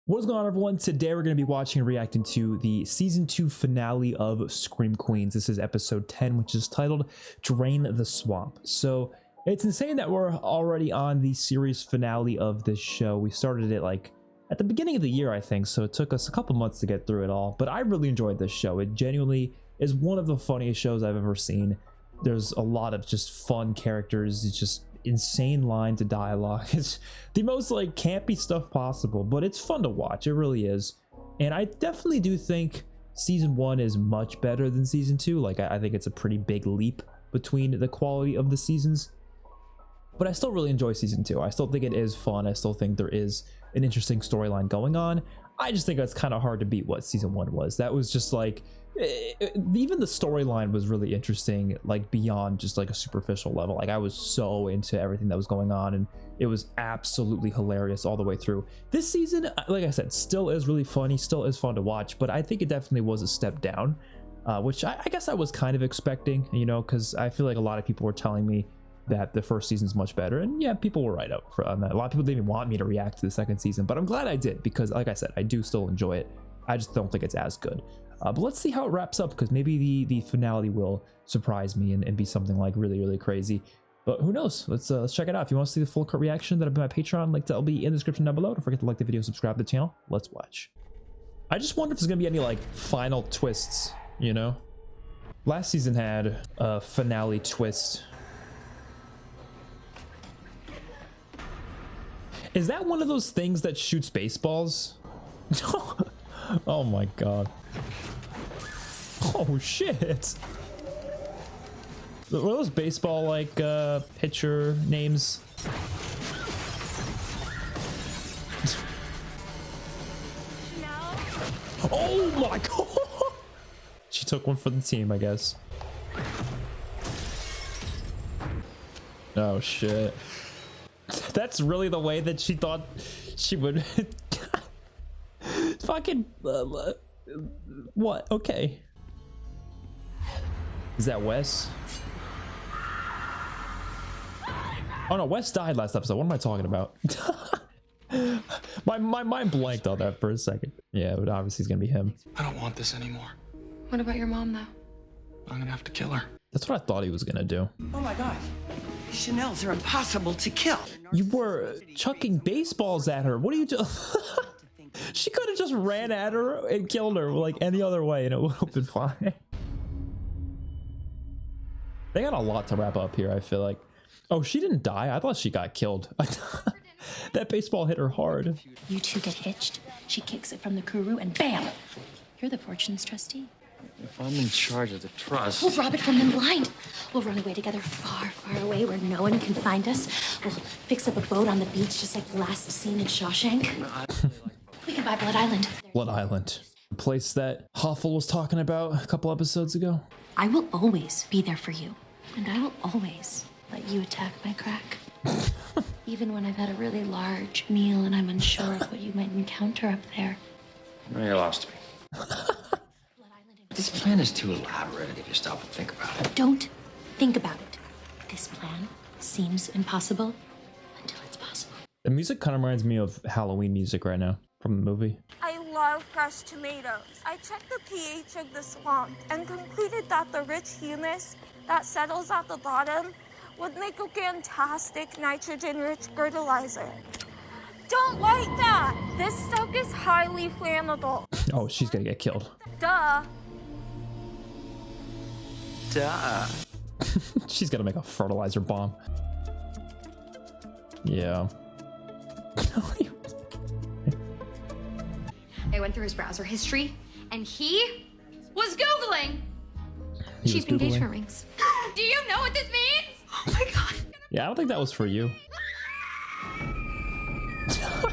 What's going on, everyone? Today we're going to be watching and reacting to the season 2 finale of Scream Queens. This is episode 10, which is titled Drain the Swamp. So it's insane that we're already on the series finale of this show. We started it like at the beginning of the year, I think, so it took us a couple months to get through it all. But I really enjoyed this show. It genuinely is one of the funniest shows I've ever seen. There's a lot of just fun characters. It's just insane lines of dialogue. It's the most like campy stuff possible, but it's fun to watch. It really is. And I definitely do think season 1 is much better than season 2. Like I think it's a pretty big leap between the quality of the seasons, but I still really enjoy season 2. I still think it is fun. I still think there is an interesting storyline going on. I just think it's kind of hard to beat what season 1 was. That was just like, even the storyline was really interesting, like beyond just like a superficial level. Like I was so into everything that was going on, and it was absolutely hilarious all the way through. This season, like I said, still is really funny, still is fun to watch, but I think it definitely was a step down, which I guess I was kind of expecting, you know, because I feel like a lot of people were telling me that the first season's much better, and yeah, people were right up on that. A lot of people didn't even want me to react to the second season, but I'm glad I did, because like I said, I do still enjoy it. I just don't think it's as good. But let's see how it wraps up, because maybe the finale will surprise me and be something like really crazy. But who knows? Let's check it out. If you want to see the full cut reaction, that'll be my Patreon. Link that'll be in the description down below. Don't forget to like the video, subscribe to the channel. Let's watch. I just wonder if there's gonna be any like final twists, you know? Last season had a finale twist. Is that one of those things that shoots baseballs? Oh my god. Oh shit. Were those baseball like pitcher names? Oh my god. She took one for the team, I guess. Oh shit. That's really the way that she thought she would. Fucking what? Okay. Is that Wes? Oh no, Wes died last episode. What am I talking about? my mind blanked on that for a second. Yeah, but obviously it's gonna be him. I don't want this anymore. What about your mom, though? I'm gonna have to kill her. That's what I thought he was gonna do. Oh my god. Chanels are impossible to kill. You were chucking baseballs at her. What are you doing? She could have just ran at her and killed her like any other way, and it would have been fine. They got a lot to wrap up here, I feel like. Oh, she didn't die. I thought she got killed. That baseball hit her hard. You two get hitched. She kicks it from the Kuru, and bam! You're the fortune's trustee. If I'm in charge of the trust... We'll rob it from them blind. We'll run away together far away where no one can find us. We'll fix up a boat on the beach just like the last scene in Shawshank. We can buy Blood Island. Blood Island. A place that Hoffel was talking about a couple episodes ago. I will always be there for you. And I will always let you attack my crack. Even when I've had a really large meal and I'm unsure of what you might encounter up there. No, you lost me. This plan is too elaborate if you stop and think about it. Don't think about it. This plan seems impossible until it's possible. The music kind of reminds me of Halloween music right now from the movie. I love fresh tomatoes. I checked the pH of the swamp and concluded that the rich humus that settles at the bottom would make a fantastic nitrogen-rich fertilizer. Don't like that! This stuff is highly flammable. Oh, she's gonna get killed. Duh. Duh. She's gonna make a fertilizer bomb. Yeah. I went through his browser history, and he was Googling He cheap was Googling. engagement rings. Do you know what this means? Oh my god. Yeah, I don't think that was for you. Oh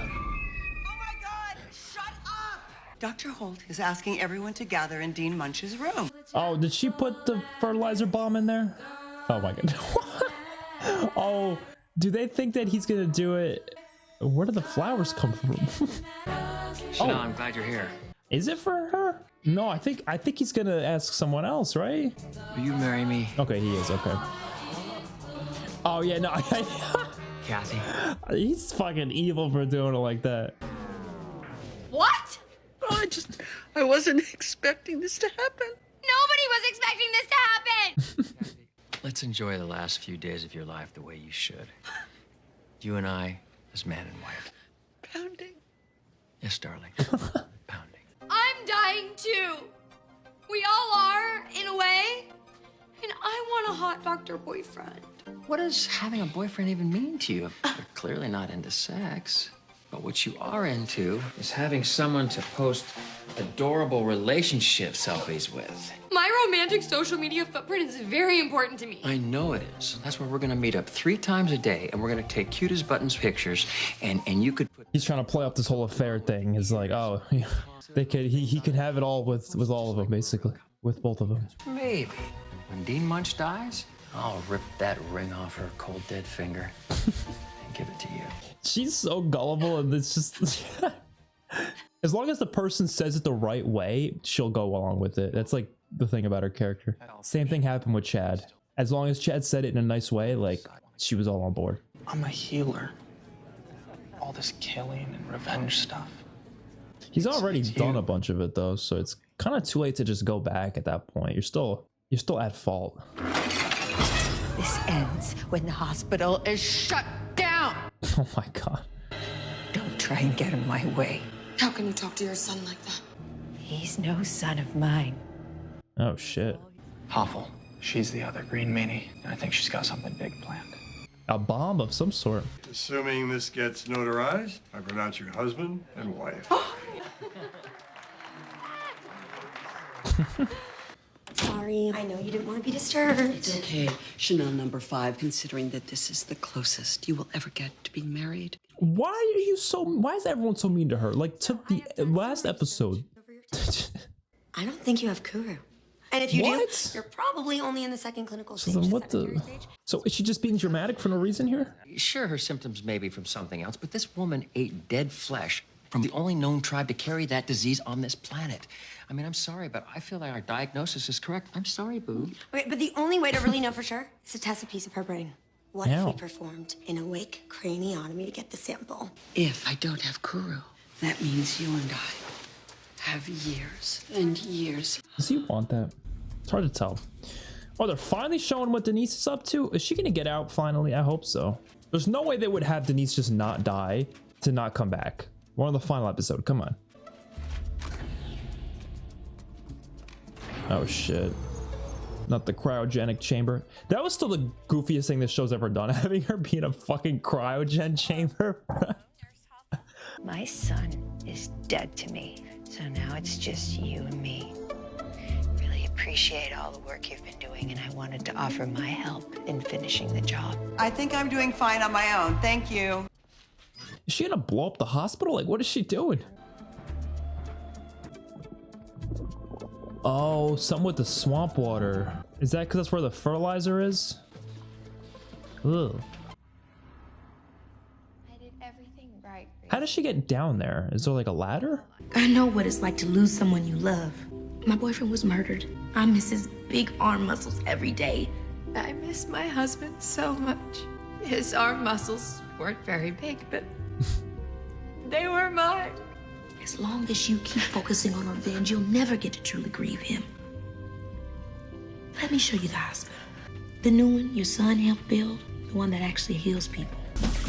my god, shut up! Dr. Holt is asking everyone to gather in Dean Munch's room. Oh, did she put the fertilizer bomb in there? Oh my god. Oh, do they think that he's gonna do it? Where did the flowers come from? Chanel, I'm glad you're here. Is it for her? No, I think he's gonna ask someone else, right? Will you marry me? Okay, he is. Okay. Oh yeah, no. Kathy. He's fucking evil for doing it like that. What? Oh, I wasn't expecting this to happen. Nobody was expecting this to happen! Let's enjoy the last few days of your life the way you should. You and I, as man and wife. Pounding. Yes, darling. Pounding. I'm dying too. We all are, in a way. And I want a hot doctor boyfriend. What does having a boyfriend even mean to you? You're clearly not into sex. But what you are into is having someone to post adorable relationship selfies with. My romantic social media footprint is very important to me. I know it is. That's why we're gonna meet up 3 times a day, and we're gonna take cute as buttons pictures, and you could put. He's trying to play up this whole affair thing. It's like, oh, they could he could have it all with all of them, basically, with both of them. Maybe. When Dean Munch dies, I'll rip that ring off her cold dead finger and give it to you. She's so gullible, and it's just as long as the person says it the right way, she'll go along with it. That's like the thing about her character. Same thing happened with Chad. As long as Chad said it in a nice way, like, she was all on board. I'm a healer. All this killing and revenge stuff. He's already It's done you. a bunch of it though, so it's kind of too late to just go back at that point. You're still at fault. This ends when the hospital is shut down. Oh my god. Don't try and get in my way. How can you talk to your son like that? He's no son of mine. Oh shit. Hoffel. She's the other green meanie, and I think she's got something big planned. A bomb of some sort. Assuming this gets notarized, I pronounce you husband and wife. Sorry, I know you didn't want to be disturbed. It's okay. Chanel number 5, considering that this is the closest you will ever get to being married. Why is everyone so mean to her? Like, to the last episode. I don't think you have Kuru. And if you What? do, you're probably only in the second clinical So stage. then what the? So is she just being dramatic for no reason here? Sure, her symptoms may be from something else, but this woman ate dead flesh from the only known tribe to carry that disease on this planet. I mean, I'm sorry, but I feel like our diagnosis is correct. I'm sorry, boo. Okay, but the only way to really know for sure is to test a piece of her brain. What if Ow. we performed an awake craniotomy to get the sample? If I don't have Kuru, that means you and I have years and years. Does he want that? It's hard to tell. Oh, they're finally showing what Denise is up to. Is she gonna get out finally? I hope so. There's no way they would have Denise just not die to not come back. We're on the final episode. Come on. Oh shit. Not the cryogenic chamber. That was still the goofiest thing this show's ever done, having her be in a fucking cryogen chamber. My son is dead to me, so now it's just you and me. Really appreciate all the work you've been doing, and I wanted to offer my help in finishing the job. I think I'm doing fine on my own. Thank you. Is she gonna blow up the hospital? Like, what is she doing? Oh, something with the swamp water. Is that because that's where the fertilizer is? Ugh. I did everything right. How does she get down there? Is there like a ladder? I know what it's like to lose someone you love. My boyfriend was murdered. I miss his big arm muscles every day. I miss my husband so much. His arm muscles weren't very big, but they were mine. As long as you keep focusing on revenge, you'll never get to truly grieve him. Let me show you the hospital. The new one your son helped build, the one that actually heals people.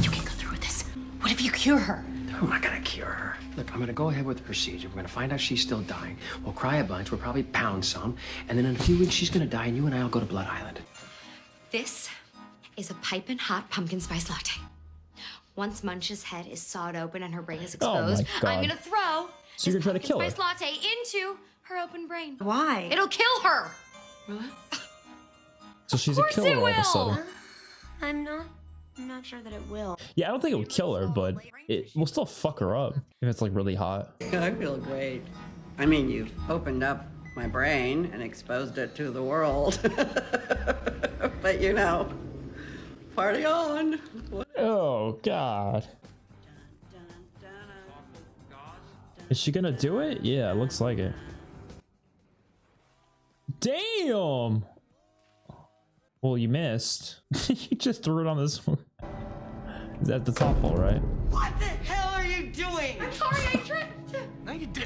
You can go through with this. What if you cure her? I'm not gonna cure her. Look, I'm gonna go ahead with the procedure. We're gonna find out she's still dying. We'll cry a bunch. We'll probably pound some. And then in a few weeks, she's gonna die, and you and I'll go to Blood Island. This is a piping hot pumpkin spice latte. Once Munch's head is sawed open and her brain is Oh my exposed, God. I'm gonna throw So you're this gonna try to kill her? pumpkin spice latte into her open brain. Why? It'll kill her. So she's a course killer it all of a will. sudden. I'm not sure that it will. Yeah, I don't think it would kill her, but it will still fuck her up if it's like really hot. I feel great. I mean, you've opened up my brain and exposed it to the world. But you know, party on. Oh god. Is she gonna do it? Yeah, it looks like it. Damn! Well, you missed. You just threw it on this one. That's awful, right? What the hell are you doing? I'm sorry, I tripped.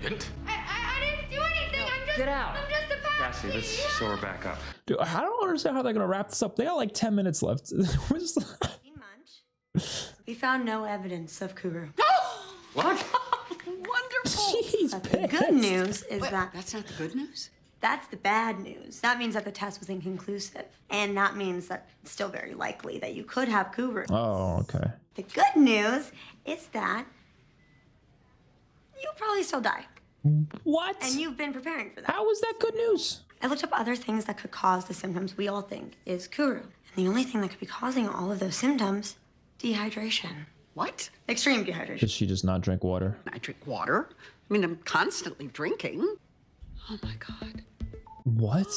didn't. I didn't do anything. Get out. I'm just a Cassie, let's sew her back up. Dude, I don't understand how they're gonna wrap this up. They got like 10 minutes left. We're just We found no evidence of Kuru. What? Wonderful. Jeez, But the good news is that That's not the good news? that's the bad news. That means that the test was inconclusive. And that means that it's still very likely that you could have Kuru. Oh, okay. The good news is that you'll probably still die. What? And you've been preparing for that. How is that good news? I looked up other things that could cause the symptoms we all think is Kuru. And the only thing that could be causing all of those symptoms, dehydration. What? Extreme dehydration. Does she just not drink water? I drink water. I mean, I'm constantly drinking. Oh my God. What?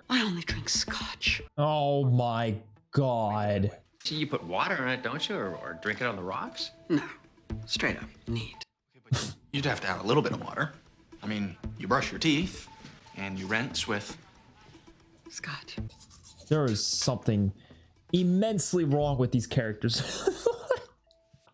I only drink scotch. Oh my God. See, you put water in it, don't you? Or drink it on the rocks? No. Straight up. Neat. You'd have to add a little bit of water. I mean, you brush your teeth and you rinse with scotch. There is something immensely wrong with these characters.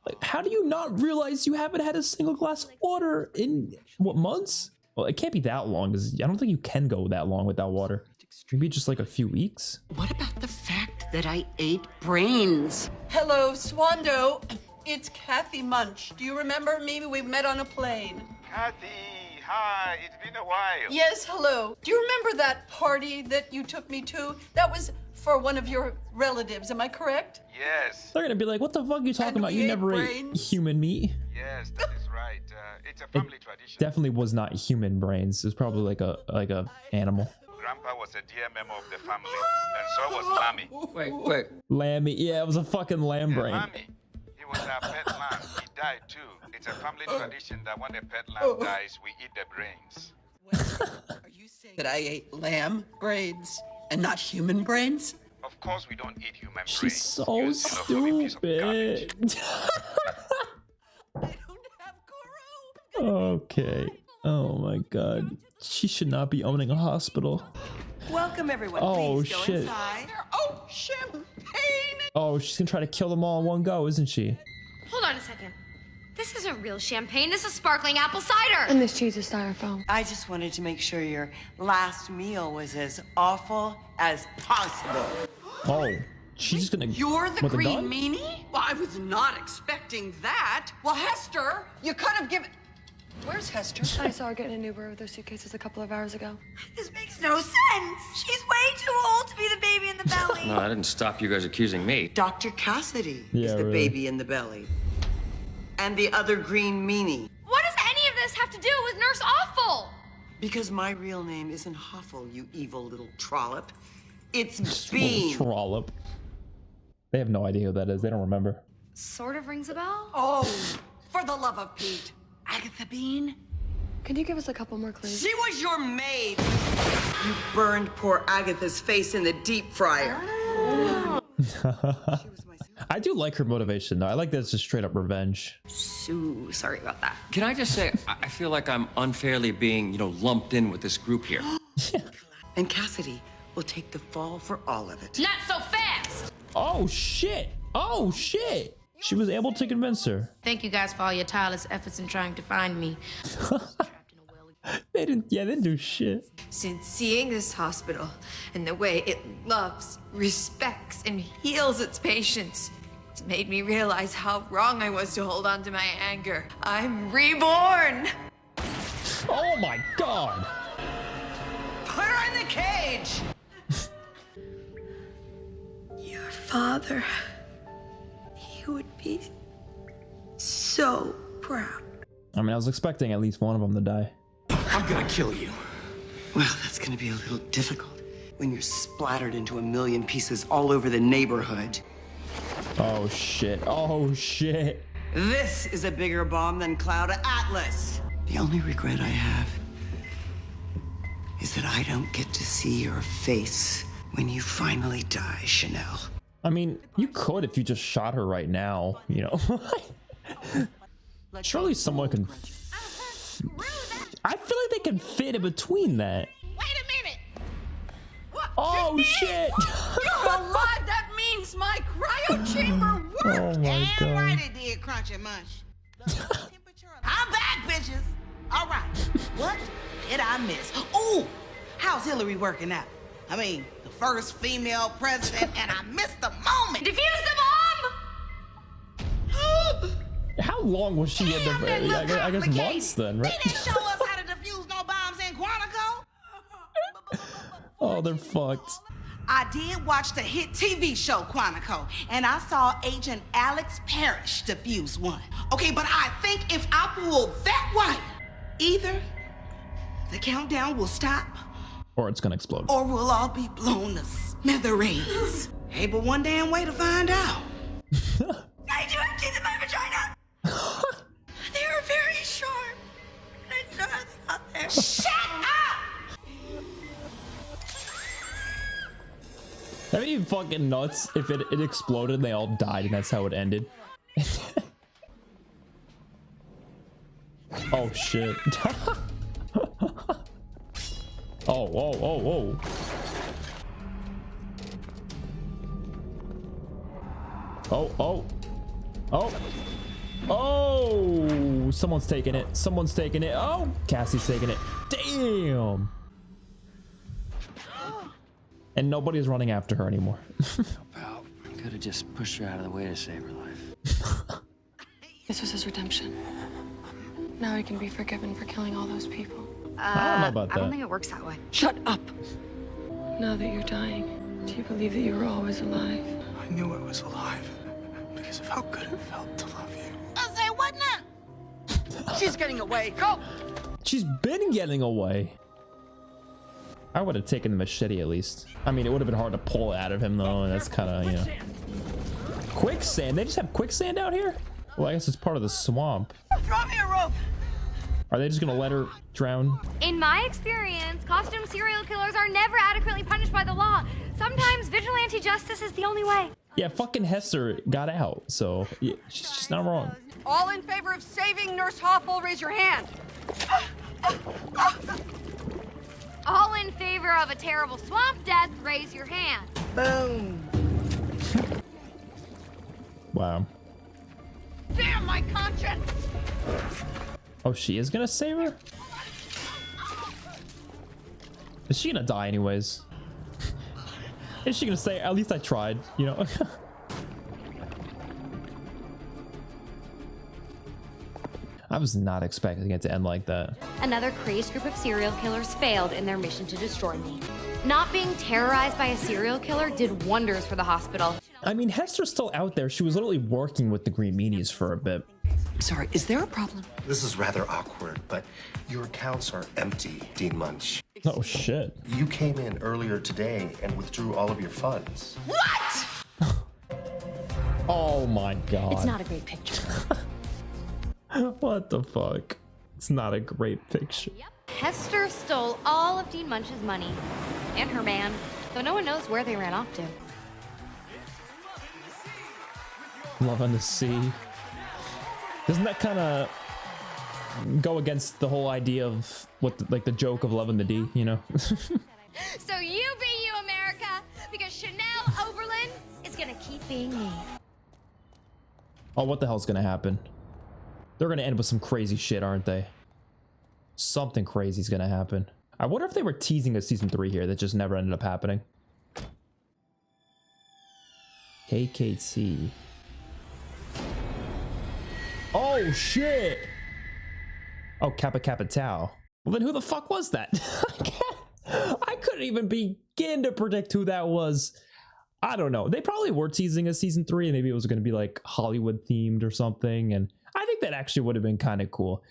Like, how do you not realize you haven't had a single glass of water in, what, months? Well, it can't be that long, because I don't think you can go that long without water. Maybe just like a few weeks. What about the fact that I ate brains? Hello, Swando. It's Kathy Munch. Do you remember me? We met on a plane. Kathy, hi. It's been a while. Yes, hello. Do you remember that party that you took me to? That was for one of your relatives, am I correct? Yes. They're gonna be like, what the fuck are you talking about? You never ate human meat. Yes, that is right. It's a family tradition. Definitely was not human brains. It was probably like a animal. Grandpa was a dear member of the family, and so was Lammy. Wait. Lammy. Yeah, it was a fucking lamb brain. Lammy. He was our pet lamb. He died too. It's a family tradition that when a pet lamb dies, we eat the brains. Are you saying that I ate lamb brains and not human brains? Of course, we don't eat human brains. She's so stupid. Okay. Oh my God. She should not be owning a hospital. Welcome, everyone. Oh, Please go shit. inside. Oh, champagne! Oh, she's gonna try to kill them all in one go, isn't she? Hold on a second. This isn't real champagne. This is sparkling apple cider. And this cheese is styrofoam. I just wanted to make sure your last meal was as awful as possible. Oh, she's just gonna. You're the with a green gun? meanie? Well, I was not expecting that. Well, Hester, you could have given... Where's Hester? I saw her get in an Uber with those suitcases a couple of hours ago. This makes no sense. She's way too old to be the baby in the belly. No, that didn't stop you guys accusing me. Dr. Cassidy Yeah, is the really. baby in the belly. And the other green meanie. What does any of this have to do with Nurse Awful? Because my real name isn't Huffle, you evil little trollop. It's Little Bean. trollop. They have no idea who that is. They don't remember. Sort of rings a bell. Oh, for the love of Pete. Agatha Bean? Could you give us a couple more clues? She was your maid. You burned poor Agatha's face in the deep fryer. I do like her motivation though. I like that it's just straight up revenge. So sorry about that. Can I just say, I feel like I'm unfairly being, lumped in with this group here. And Cassidy will take the fall for all of it. Not so fast. Oh shit! Oh shit! She was able to convince her. Thank you guys for all your tireless efforts in trying to find me. They didn't do shit. Since seeing this hospital and the way it loves, respects, and heals its patients, it's made me realize how wrong I was to hold on to my anger. I'm reborn! Oh my God! Put her in the cage! Your father, he would be so proud. I mean, I was expecting at least one of them to die. I'm gonna kill you. Well, that's gonna be a little difficult when you're splattered into a million pieces all over the neighborhood. Oh shit! Oh shit! This is a bigger bomb than Cloud Atlas. The only regret I have is that I don't get to see your face when you finally die, Chanel. I mean, you could if you just shot her right now, Surely someone can. I feel like they can fit in between that. Wait a minute! Oh shit! You're alive! That means my cryo chamber worked! Oh my Damn God. right it did, Crunchy Munch. I'm back, bitches. All right. hit I miss. Ooh, how's Hillary working out? I mean, the first female president, and I missed the moment. Defuse the bomb! How long was she in the? I guess months then, right? They didn't show us how to defuse no bombs in Quantico. Oh, they're fucked. I did watch the hit TV show Quantico, and I saw Agent Alex Parrish defuse one. Okay, but I think if I pull that wire, either the countdown will stop, or it's gonna explode, or we'll all be blown to smithereens. Hey, but one damn way to find out. I do empty in my vagina. They are very sharp. I know how they got there. Shut up! That'd be fucking nuts if it exploded and they all died and that's how it ended. Oh shit. Oh, whoa, whoa, whoa. Oh, oh. Oh. Oh! Someone's taking it. Someone's taking it. Oh! Cassie's taking it. Damn! And nobody's running after her anymore. Pal, could have just pushed her out of the way to save her life. This was his redemption. Now he can be forgiven for killing all those people. I don't know about that. I don't think it works that way. Shut up! Now that you're dying, do you believe that you were always alive? I knew I was alive because of how good it felt to love you. I say what now? She's getting away. Go! She's been getting away. I would have taken the machete at least. I mean, it would have been hard to pull it out of him though, and that's kind of, you know. Quicksand? They just have quicksand out here? Well, I guess it's part of the swamp. Throw me a rope! Are they just gonna let her drown? In my experience, costume serial killers are never adequately punished by the law. Sometimes vigilante justice is the only way. Yeah, fucking Hester got out, so yeah, she's just not wrong. All in favor of saving Nurse Hoffel, raise your hand. All in favor of a terrible swamp death, raise your hand. Boom. Wow. Damn my conscience! Oh, she is gonna save her? Is she gonna die anyways? Is she gonna say, at least I tried, you know? I was not expecting it to end like that. Another crazed group of serial killers failed in their mission to destroy me. Not being terrorized by a serial killer did wonders for the hospital. I mean, Hester's still out there. She was literally working with the Green Meanies for a bit. Sorry, is there a problem? This is rather awkward, but your accounts are empty, Dean Munch. Oh, shit. You came in earlier today and withdrew all of your funds. What? Oh my god. It's not a great picture. What the fuck? It's not a great picture. Hester stole all of Dean Munch's money and her man, though no one knows where they ran off to. Love on the Sea. Doesn't that kind of go against the whole idea of what, like the joke of Love on the D, you know? So you be you, America, because Chanel Oberlin is gonna keep being me. Oh, what the hell's gonna happen? They're gonna end with some crazy shit, aren't they? Something crazy is gonna happen. I wonder if they were teasing a season 3 here that just never ended up happening. KKT. Oh shit! Oh, Kappa Kappa Tau. Well then who the fuck was that? I couldn't even begin to predict who that was. I don't know. They probably were teasing a season 3 and maybe it was gonna be like Hollywood themed or something, and I think that actually would have been kind of cool.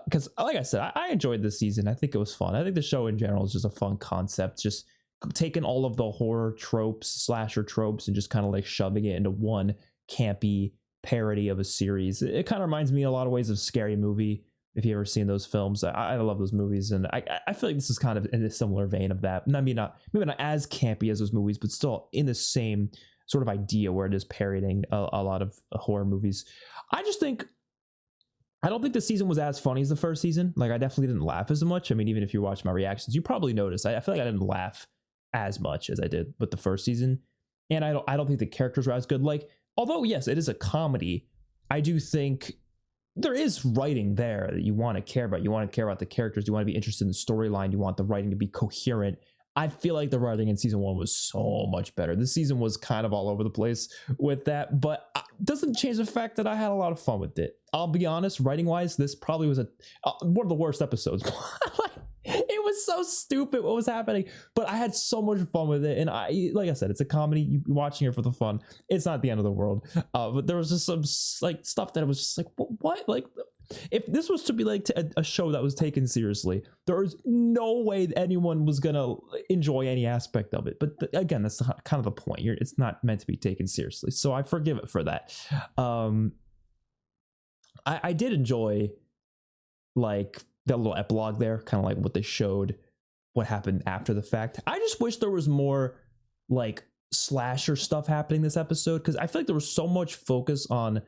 Because like I said, I enjoyed this season. I think it was fun. I think the show in general is just a fun concept. Just taking all of the horror tropes, slasher tropes, and just kind of like shoving it into one campy parody of a series. It kind of reminds me in a lot of ways of Scary Movie. If you ever seen those films, I love those movies, and I feel like this is kind of in a similar vein of that. Maybe not as campy as those movies, but still in the same sort of idea where it is parodying a lot of horror movies. I don't think the season was as funny as the first season. Like, I definitely didn't laugh as much. I mean, even if you watch my reactions, you probably noticed. I feel like I didn't laugh as much as I did with the first season. And I don't think the characters were as good. Like, although, yes, it is a comedy, I do think there is writing there that you want to care about. You want to care about the characters. You want to be interested in the storyline. You want the writing to be coherent. I feel like the writing in season 1 was so much better. This season was kind of all over the place with that, but it doesn't change the fact that I had a lot of fun with it. I'll be honest, writing wise, this probably was one of the worst episodes. It was so stupid what was happening, but I had so much fun with it. And like I said, it's a comedy. You're watching it for the fun. It's not the end of the world. But there was just some like stuff that was just like, what? Like, if this was to be like a show that was taken seriously, there was no way anyone was gonna enjoy any aspect of it. But again, that's kind of the point. It's not meant to be taken seriously, so I forgive it for that. I did enjoy like that little epilogue there, kind of like what they showed, what happened after the fact. I just wish there was more like slasher stuff happening this episode, because I feel like there was so much focus on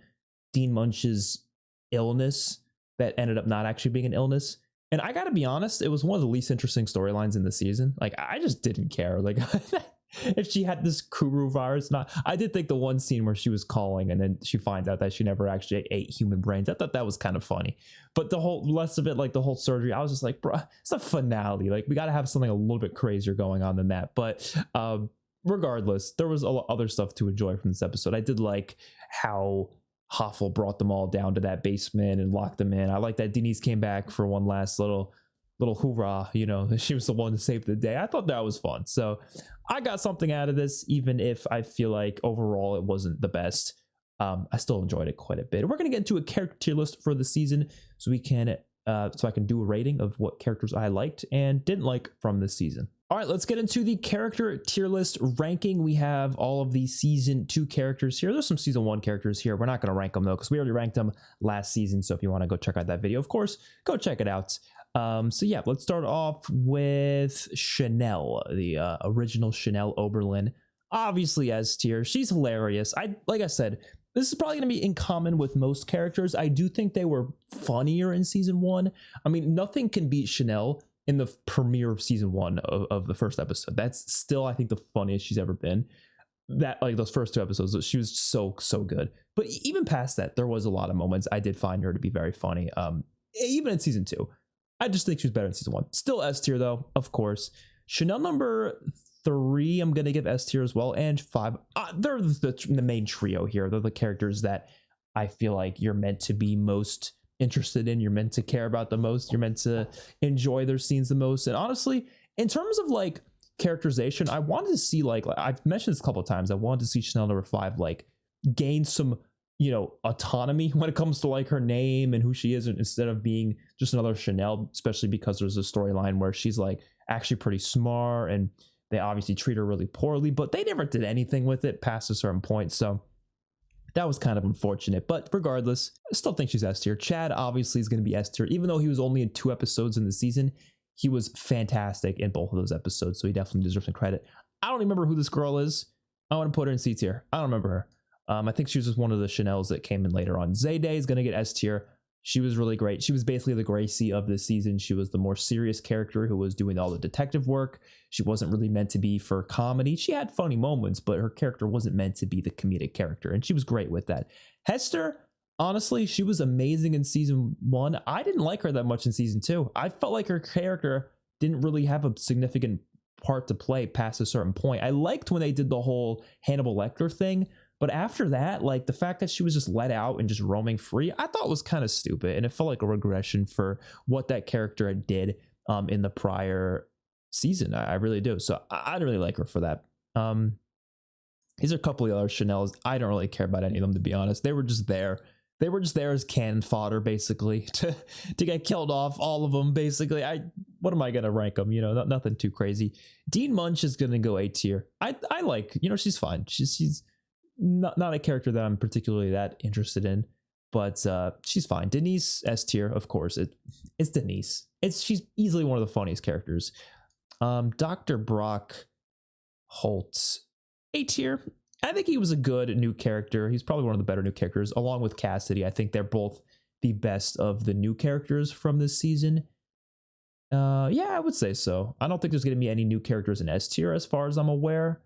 Dean Munch's illness that ended up not actually being an illness. And I gotta be honest, it was one of the least interesting storylines in the season. Like, I just didn't care. Like, if she had this Kuru virus, I did think the one scene where she was calling and then she finds out that she never actually ate human brains, I thought that was kind of funny. But the whole rest of it, like the whole surgery, I was just like, bro, it's a finale. Like, we gotta have something a little bit crazier going on than that. But regardless, there was a lot other stuff to enjoy from this episode. I did like how Hoffel brought them all down to that basement and locked them in. I like that Denise came back for one last little hoorah, you know, she was the one to save the day. I thought that was fun. So I got something out of this, even if I feel like overall it wasn't the best. I still enjoyed it quite a bit. We're going to get into a character tier list for the season so we can so I can do a rating of what characters I liked and didn't like from this season. All right, let's get into the character tier list ranking. We have all of the season 2 characters here. There's some season 1 characters here. We're not going to rank them though, because we already ranked them last season. So if you want to go check out that video, of course, go check it out. So yeah, let's start off with Chanel, the original Chanel Oberlin, obviously S tier. She's hilarious. Like I said, this is probably going to be in common with most characters. I do think they were funnier in season 1. I mean, nothing can beat Chanel in the premiere of season 1 of the first episode. That's still, I think, the funniest she's ever been. That, like, those first 2 episodes, she was so good. But even past that, there was a lot of moments I did find her to be very funny. Even in season 2, I just think she was better in season 1. Still S tier though, of course. Chanel number 3, I'm gonna give S tier as well, and 5. They're the main trio here. They're the characters that I feel like you're meant to be most interested in. You're meant to care about the most. You're meant to enjoy their scenes the most. And honestly, in terms of like characterization, I wanted to see like I've mentioned this a couple of times. I wanted to see Chanel number 5 like gain some, you know, autonomy when it comes to like her name and who she is, instead of being just another Chanel, especially because there's a storyline where she's like actually pretty smart and they obviously treat her really poorly, but they never did anything with it past a certain point. So that was kind of unfortunate, but regardless, I still think she's S tier. Chad obviously is going to be S tier, even though he was only in 2 episodes in the season. He was fantastic in both of those episodes, so he definitely deserves some credit. I don't remember who this girl is. I want to put her in C tier. I don't remember her. I think she was just one of the Chanels that came in later on. Zayday is going to get S tier. She was really great. She was basically the Gracie of this season. She was the more serious character who was doing all the detective work. She wasn't really meant to be for comedy. She had funny moments, but her character wasn't meant to be the comedic character, and she was great with that. Hester, honestly, she was amazing in season 1. I didn't like her that much in season 2. I felt like her character didn't really have a significant part to play past a certain point. I liked when they did the whole Hannibal Lecter thing, but after that, like the fact that she was just let out and just roaming free, I thought was kind of stupid, and it felt like a regression for what that character did in the prior season. I really do. So I really like her for that. These are a couple of other Chanels. I don't really care about any of them, to be honest. They were just there. They were just there as cannon fodder, basically, to get killed off. All of them, basically. What am I gonna rank them? You know, nothing too crazy. Dean Munch is gonna go A tier. I like, you know, she's fine. She's not a character that I'm particularly that interested in, but she's fine. Denise S tier, of course. It's Denise. She's easily one of the funniest characters. Dr. Brock Holtz, A tier. I think he was a good new character. He's probably one of the better new characters, along with Cassidy. I think they're both the best of the new characters from this season. Yeah, I would say so. I don't think there's going to be any new characters in S tier as far as I'm aware,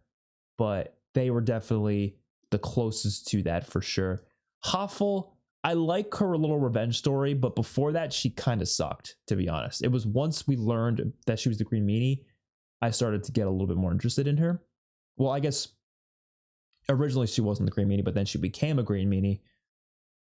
but they were definitely the closest to that for sure. Hoffel, I like her little revenge story, but before that, she kind of sucked, to be honest. It was once we learned that she was the Green Meanie, I started to get a little bit more interested in her. Well, I guess originally she wasn't the Green Meanie, but then she became a Green Meanie.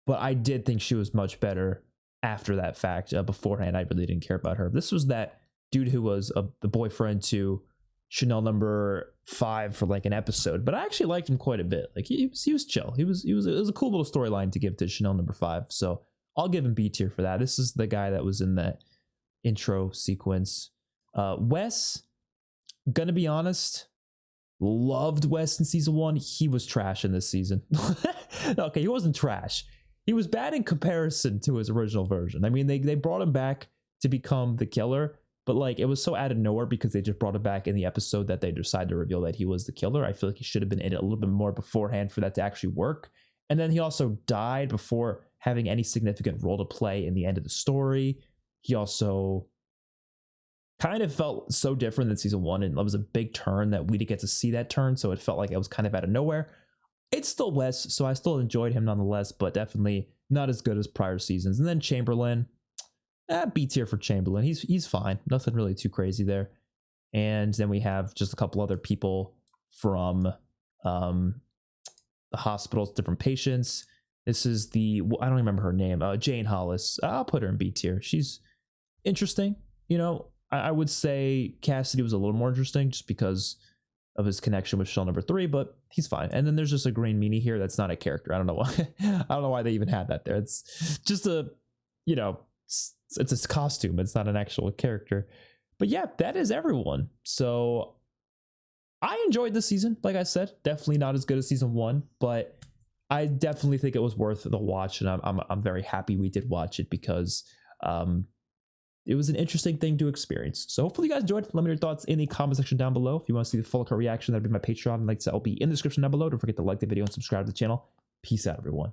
But I did think she was much better after that fact. Beforehand, I really didn't care about her. This was that dude who was the boyfriend to Chanel number 5 for like an episode, but I actually liked him quite a bit. Like he was chill. It was a cool little storyline to give to Chanel number 5. So I'll give him B tier for that. This is the guy that was in that intro sequence. Wes, gonna be honest, loved Wes in season 1. He was trash in this season. Okay, he wasn't trash. He was bad in comparison to his original version. I mean, they brought him back to become the killer, but like it was so out of nowhere because they just brought it back in the episode that they decided to reveal that he was the killer. I feel like he should have been in it a little bit more beforehand for that to actually work. And then he also died before having any significant role to play in the end of the story. He also kind of felt so different than season 1, and it was a big turn that we didn't get to see that turn, so it felt like it was kind of out of nowhere. It's still Wes, so I still enjoyed him nonetheless, but definitely not as good as prior seasons. And then Chamberlain, B tier for Chamberlain. He's fine. Nothing really too crazy there. And then we have just a couple other people from the hospitals, different patients. This is I don't remember her name. Jane Hollis. I'll put her in B tier. She's interesting. You know, I would say Cassidy was a little more interesting just because of his connection with Chanel number 3, but he's fine. And then there's just a Green Meanie here that's not a character. I don't know why. I don't know why they even had that there. It's just it's a costume. It's not an actual character. But yeah, that is everyone. So I enjoyed this season. Like I said, definitely not as good as season 1, but I definitely think it was worth the watch, and I'm very happy we did watch it because it was an interesting thing to experience. So hopefully you guys enjoyed. Let me know your thoughts in the comment section down below. If you want to see the full cut reaction, that'd be my Patreon. Links will be in the description down below. Don't forget to like the video and subscribe to the channel. Peace out, everyone.